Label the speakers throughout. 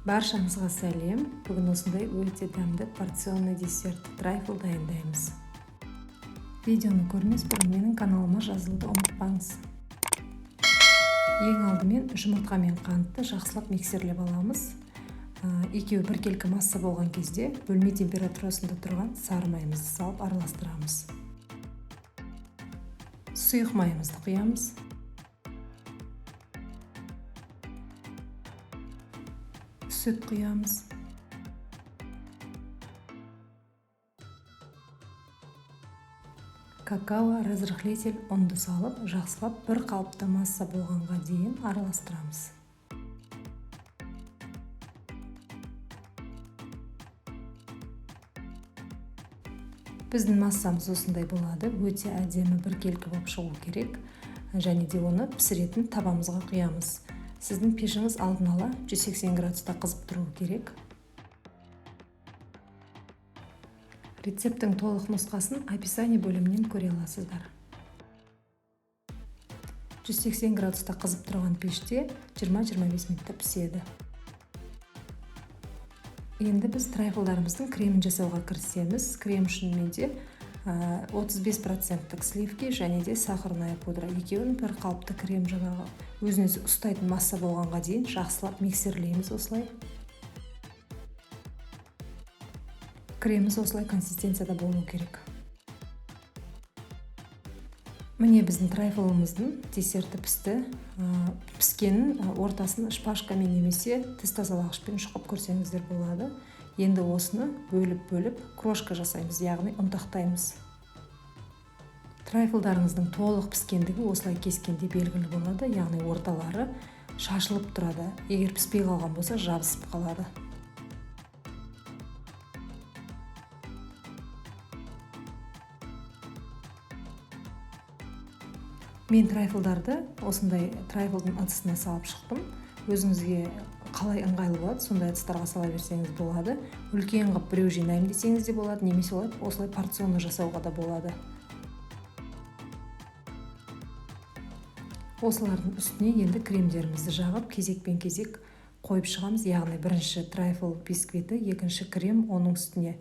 Speaker 1: Баршаңызға сәлем. Бүгін осындай өте дәмді порционный десерт трайфл дайындаймыз. Видеоны көрмес бұрын менің каналыма жазылуды ұмытпаңыз. Ең алдымен жұмыртқа мен қантты жақсылап миксерлеп аламыз. Екеуі біркелкі масса болған кезде бөлме температурасында тұрған сары майымызды салып араластырамыз. Сұйық майымызды құямыз. Сүт құямыз. Какао разрыхлитель ұнды салып, жақсылап бір қалыпты масса болғанға дейін араластырамыз. Біздің массамыз осындай болады, өте әдемі біркелкі болып шығу керек, және де оны пісіретін табамызға құямыз. Сіздің пешіңіз алдын ала 180 градуста қызып тұру керек. Рецепттің толық нұсқасын описание бөлімінен көре аласыздар. 180 градуста қызып тұрған пеште 20-25 минутта піседі. Енді біз трайфлдарымыздың кремін жасауға кірісеміз. Крем үшін менде 35% сливки және де сахарная пудра. Екеуін бір қалыпты крем жаңағы өзіңіз ұстайтын масса болғанға дейін жақсылап миксерлейміз осылай. Креміміз осылай консистенцияда болу керек. Міне біздің трайфлымыздың десерті пісті. Піскенін ортасын шпажкамен немесе тіс тазалағышпен шұқып көрсеңіздер болады. Енді осыны бөліп крошка жасаймыз, яғни ұнтақтаймыз. Трайфлдарыңыздың толық піскендігі осылай кескенде белгілі болады, яғни орталары шашылып тұрады. Егер піспей қалған болса, жабысып қалады. Мен трайфлдарды осындай трайфлдың ыдысына салып шықтым. Өзіңізге қалай ыңғайлы болады, сондай ыдыстарға сала берсеңіз болады. Үлкен қып біреу жинаймын десеңіз де болады, немесе осылай порционы жасауға да болады. Осылардың үстіне енді кремдерімізді жағып, кезек қойып шығамыз. Яғни бірінші трайфл бисквиті, екінші крем, оның үстіне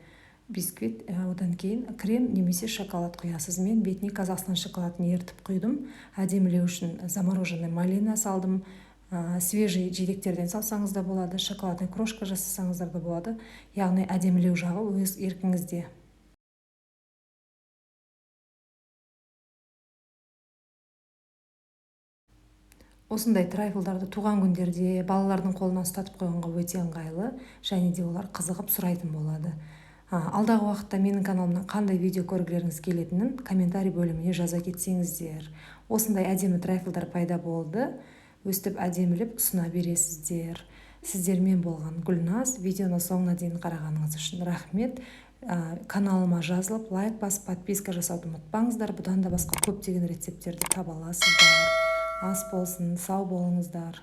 Speaker 1: бисквит, одан кейін крем немесе шоколад құясыз. Мен бетіне Қазақстан шоколадын ертіп құйдым. Әдемілеу үшін замороженный малина салдым. Свежий жидектерден салсаңыз да болады, шоколадный крошка жасасаңыздар да болады. Яғни әдемілеу жағы өз еркіңізде. Осындай трайфлдарды туған күндерде балалардың қолынан ұстатып қойғанға өте ыңғайлы, және де олар қызығып сұрайтын болады. Алдағы уақытта менің каналымнан қандай видео көргілеріңіз келетінін комментарий бөліміне жаза кетсеңіздер. Осындай әдемі трайфлдар пайда болды. Өстіп әдеміліп ұсына бересіздер. Сіздермен болған Гүлназ. Видеоны соңына дейін қарағаныңыз үшін рахмет. Каналыма жазылып, лайк басып, подписка жасауды ұмытпаңыздар. Бұдан да басқа көптеген рецепттерді таба аласыздар. Ас болсын, сау болыңыздар.